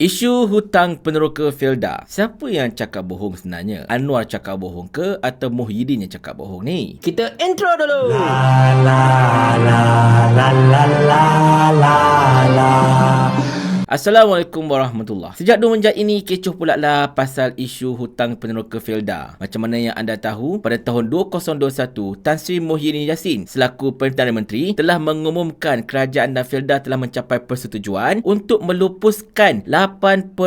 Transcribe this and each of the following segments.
Isu hutang peneroka Felda. Siapa yang cakap bohong sebenarnya? Anwar cakap bohong ke atau Muhyiddin yang cakap bohong ni? Kita intro dulu. La la la la la la la la. Assalamualaikum warahmatullahi. Sejak 2 menjak ini kecoh pula lah pasal isu hutang peneroka Felda. Macam mana yang anda tahu, pada tahun 2021, Tan Sri Muhyiddin Yassin selaku Perdana Menteri telah mengumumkan kerajaan dan Felda telah mencapai persetujuan untuk melupuskan 8.3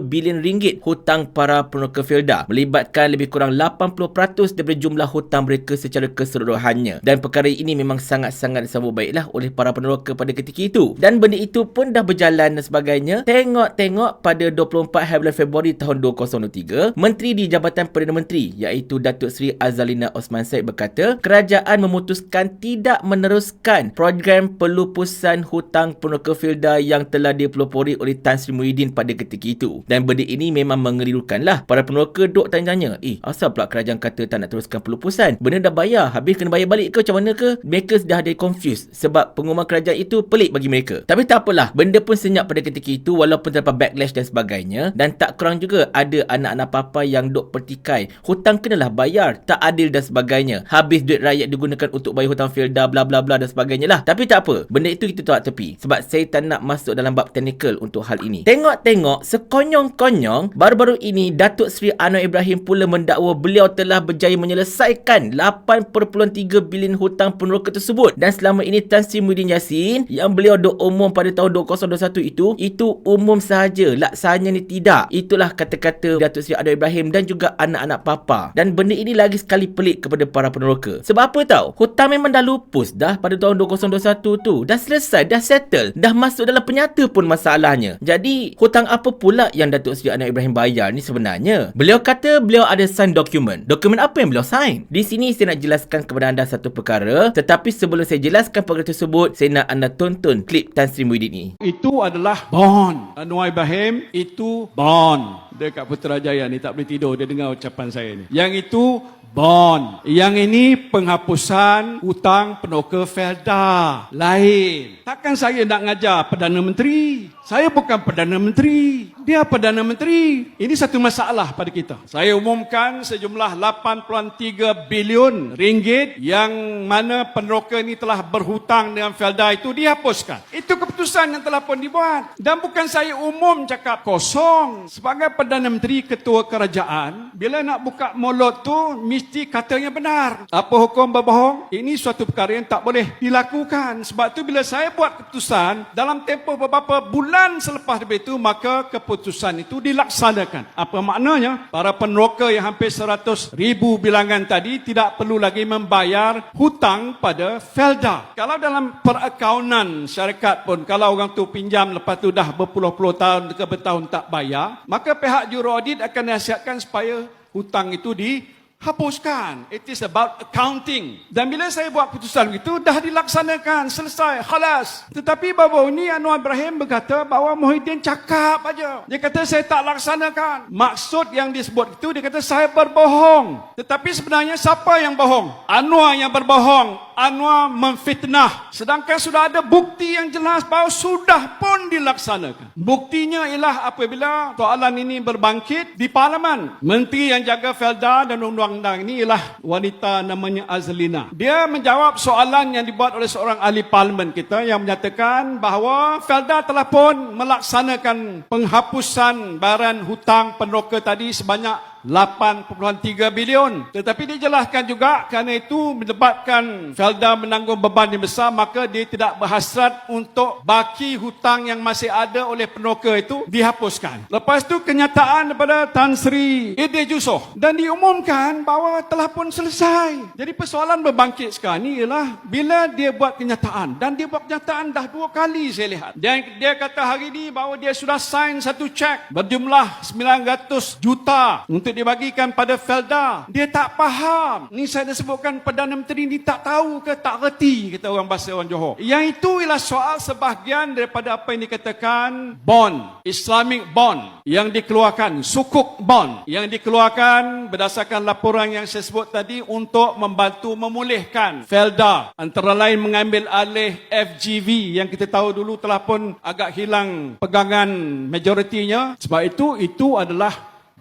bilion ringgit hutang para peneroka Felda, melibatkan lebih kurang 80% daripada jumlah hutang mereka secara keseluruhannya. Dan perkara ini memang sangat-sangat disambut baiklah oleh para peneroka pada ketika itu. Dan benda itu pun dah berjalan dan sebagainya. Tengok-tengok pada 24 hari bulan Februari tahun 2023, Menteri di Jabatan Perdana Menteri iaitu Datuk Seri Azalina Osman Said berkata, kerajaan memutuskan tidak meneruskan program pelupusan hutang peneroka Felda yang telah dipelopori oleh Tan Sri Muhyiddin pada ketika itu. Dan benda ini memang mengelirukan lah. Para peneroka duk tanya-tanya, asal pula kerajaan kata tak nak teruskan pelupusan? Benda dah bayar, habis kena bayar balik ke macam mana ke? Mereka dah ada confused sebab pengumuman kerajaan itu pelik bagi mereka. Tapi tak apalah, benda pun senyap pada ketika itu walaupun terdapat backlash dan sebagainya. Dan tak kurang juga ada anak-anak papa yang duk pertikai, hutang kenalah bayar, tak adil dan sebagainya, habis duit rakyat digunakan untuk bayar hutang Felda bla bla bla dan sebagainya lah. Tapi tak apa, benda itu kita tolak tepi sebab saya tak nak masuk dalam bab teknikal untuk hal ini. Tengok-tengok sekonyong-konyong baru-baru ini Datuk Seri Anwar Ibrahim pula mendakwa beliau telah berjaya menyelesaikan 8.3 bilion hutang peneroka tersebut. Dan selama ini Tan Sri Muhyiddin Yassin yang beliau duk umum pada tahun 2021 itu umum sahaja, laksanya ni tidak. Itulah kata-kata Datuk Seri Anwar Ibrahim dan juga anak-anak papa. Dan benda ini lagi sekali pelik kepada para peneroka. Sebab apa tahu? Hutang memang dah lupus dah pada tahun 2021 tu. Dah selesai, dah settle, dah masuk dalam penyata pun masalahnya. Jadi hutang apa pula yang Datuk Seri Anwar Ibrahim bayar ni sebenarnya? Beliau kata beliau ada sign dokumen. Dokumen apa yang beliau sign? Di sini saya nak jelaskan kepada anda satu perkara. Tetapi sebelum saya jelaskan perkara tersebut, saya nak anda tonton klip Tan Sri Muhyiddin ni. Itu adalah bond. Anwar Ibrahim itu bond. Dekat Putrajaya ni tak boleh tidur dia dengar ucapan saya ni. Yang itu bond. Yang ini penghapusan hutang peneroka Felda. Lain. Takkan saya nak ngajar Perdana Menteri. Saya bukan Perdana Menteri. Dia Perdana Menteri. Ini satu masalah pada kita. Saya umumkan sejumlah 8.3 bilion ringgit yang mana peneroka ini telah berhutang dengan Felda itu dihapuskan. Itu keputusan yang telah pun dibuat. Dan bukan saya umum cakap kosong. Sebagai Perdana Menteri, Ketua Kerajaan, bila nak buka mulut tu mesti katanya benar. Apa hukum berbohong? Ini suatu perkara yang tak boleh dilakukan. Sebab tu bila saya buat keputusan dalam tempoh beberapa bulan selepas itu, maka keputusan itu dilaksanakan. Apa maknanya? Para peneroka yang hampir 100,000 bilangan tadi tidak perlu lagi membayar hutang pada Felda. Kalau dalam perakaunan syarikat pun, kalau orang tu pinjam lepas tu dah berpuluh-puluh tahun ke bertahun tak bayar, maka pihak juru audit akan nasihatkan supaya hutang itu dihapuskan. It is about accounting. Dan bila saya buat putusan itu, dah dilaksanakan, selesai, khalas. Tetapi baru ini Anwar Ibrahim berkata bahawa Muhyiddin cakap aja. Dia kata saya tak laksanakan. Maksud yang disebut itu, dia kata saya berbohong. Tetapi sebenarnya siapa yang bohong? Anwar yang berbohong. Anwar memfitnah. Sedangkan sudah ada bukti yang jelas bahawa sudah pun dilaksanakan. Buktinya ialah apabila soalan ini berbangkit di Parlimen. Menteri yang jaga Felda dan undang-undang ini ialah wanita namanya Azalina. Dia menjawab soalan yang dibuat oleh seorang ahli Parlimen kita yang menyatakan bahawa Felda telah pun melaksanakan penghapusan bayaran hutang peneroka tadi sebanyak 8.3 bilion. Tetapi dijelaskan juga kerana itu menyebabkan Felda menanggung beban yang besar, maka dia tidak berhasrat untuk baki hutang yang masih ada oleh peneroka itu dihapuskan. Lepas itu kenyataan daripada Tan Sri Idris Yusof dan diumumkan bahawa telah pun selesai. Jadi persoalan berbangkit sekarang ni ialah bila dia buat kenyataan, dan dia buat kenyataan dah 2 kali saya lihat. Dia kata hari ini bahawa dia sudah sign satu cek berjumlah 900 juta untuk dibagikan pada Felda. Dia tak faham. Ni saya dah sebutkan Perdana Menteri ni tak tahu ke tak reti, kata orang bahasa orang Johor. Yang itu ialah soal sebahagian daripada apa yang dikatakan bond, Islamic bond yang dikeluarkan, sukuk bond yang dikeluarkan berdasarkan laporan yang saya sebut tadi untuk membantu memulihkan Felda. Antara lain mengambil alih FGV yang kita tahu dulu telah pun agak hilang pegangan majoritinya. Sebab itu adalah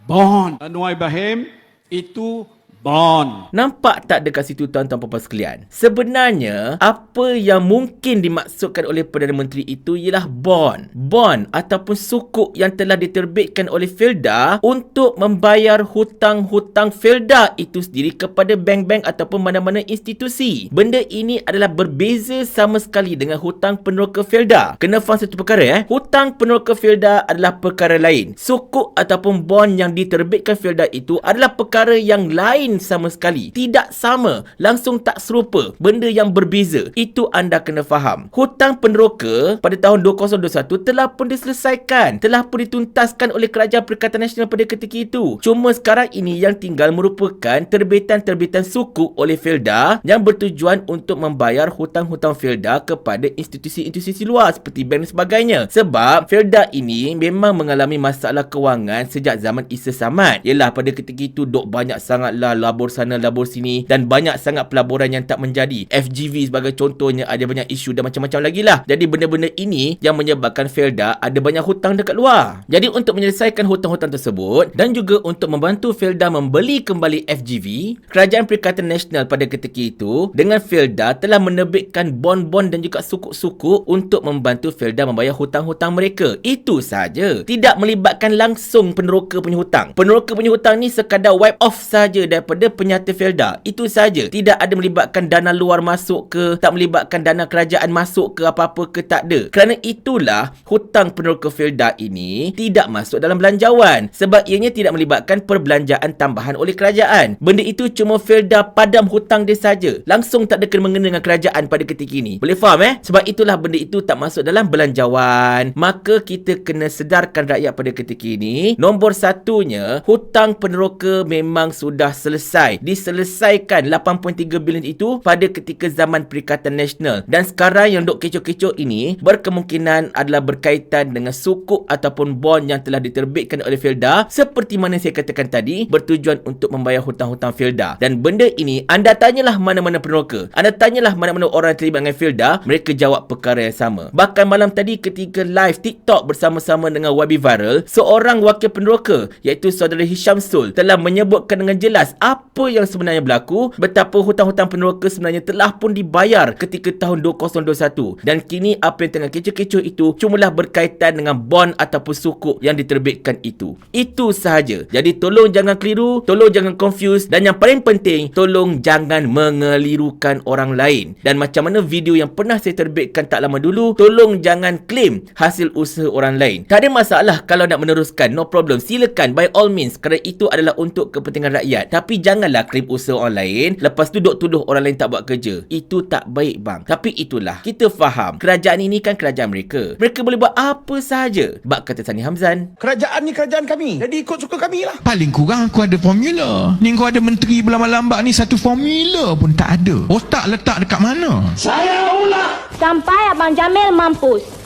bond. Anwar Ibrahim, itu bond. Nampak tak dekat situ tuan-tuan puan-puan sekalian? Sebenarnya, apa yang mungkin dimaksudkan oleh Perdana Menteri itu ialah bond. Bond ataupun sukuk yang telah diterbitkan oleh Felda untuk membayar hutang-hutang Felda itu sendiri kepada bank-bank ataupun mana-mana institusi. Benda ini adalah berbeza sama sekali dengan hutang peneroka Felda. Kena faham satu perkara Hutang peneroka Felda adalah perkara lain. Sukuk ataupun bond yang diterbitkan Felda itu adalah perkara yang lain sama sekali. Tidak sama, langsung tak serupa, benda yang berbeza. Itu anda kena faham. Hutang peneroka pada tahun 2021 telah pun diselesaikan, telah pun dituntaskan oleh Kerajaan Perikatan Nasional pada ketika itu. Cuma sekarang ini yang tinggal merupakan terbitan-terbitan sukuk oleh Felda yang bertujuan untuk membayar hutang-hutang Felda kepada institusi-institusi luar seperti bank dan sebagainya. Sebab Felda ini memang mengalami masalah kewangan sejak zaman Isa Samad. Yelah, pada ketika itu dok banyak sangatlah labur sana labur sini dan banyak sangat pelaburan yang tak menjadi. FGV sebagai contohnya, ada banyak isu dan macam-macam lagi lah. Jadi benda-benda ini yang menyebabkan Felda ada banyak hutang dekat luar. Jadi untuk menyelesaikan hutang-hutang tersebut dan juga untuk membantu Felda membeli kembali FGV, Kerajaan Perikatan Nasional pada ketika itu dengan Felda telah menerbitkan bond-bond dan juga sukuk-sukuk untuk membantu Felda membayar hutang-hutang mereka. Itu saja. Tidak melibatkan langsung peneroka punya hutang. Peneroka punya hutang ni sekadar wipe off saja daripada penyata Felda. Itu saja. Tidak ada melibatkan dana luar masuk ke, tak melibatkan dana kerajaan masuk ke apa-apa ke, tak ada. Kerana itulah hutang peneroka Felda ini tidak masuk dalam belanjawan sebab ianya tidak melibatkan perbelanjaan tambahan oleh kerajaan. Benda itu cuma Felda padam hutang dia saja. Langsung tak ada kena-mengena dengan kerajaan pada ketika ini. Boleh faham Sebab itulah benda itu tak masuk dalam belanjawan. Maka kita kena sedarkan rakyat pada ketika ini. Nombor satunya, hutang peneroka memang sudah selesai. Diselesaikan 8.3 bilion itu pada ketika zaman Perikatan Nasional. Dan sekarang yang dok kecoh-kecoh ini berkemungkinan adalah berkaitan dengan sukuk ataupun bond yang telah diterbitkan oleh Felda seperti mana saya katakan tadi, bertujuan untuk membayar hutang-hutang Felda. Dan benda ini anda tanyalah mana-mana peneroka, anda tanyalah mana-mana orang yang terlibat dengan Felda, mereka jawab perkara yang sama. Bahkan malam tadi ketika live TikTok bersama-sama dengan YB Viral, seorang wakil peneroka iaitu saudara Hisham Sul telah menyebutkan dengan jelas apa yang sebenarnya berlaku, betapa hutang-hutang peneroka sebenarnya telah pun dibayar ketika tahun 2021 dan kini apa yang tengah kecoh-kecoh itu cumalah berkaitan dengan bond ataupun sukuk yang diterbitkan itu. Itu sahaja. Jadi tolong jangan keliru, tolong jangan confuse dan yang paling penting, tolong jangan mengelirukan orang lain. Dan macam mana video yang pernah saya terbitkan tak lama dulu, tolong jangan claim hasil usaha orang lain. Tak ada masalah kalau nak meneruskan, no problem, silakan by all means, kerana itu adalah untuk kepentingan rakyat. Tapi janganlah claim usaha orang lain, lepas tu duk tuduh orang lain tak buat kerja. Itu tak baik bang. Tapi itulah, kita faham kerajaan ini kan kerajaan mereka. Mereka boleh buat apa sahaja. Bak kata Sani Hamzan, kerajaan ni kerajaan kami, jadi ikut suka kami lah. Paling kurang aku ada formula. Ni kau ada menteri berlambak-lambak ni, satu formula pun tak ada. Otak letak dekat mana? Saya ulang. Sampai Abang Jamil mampus.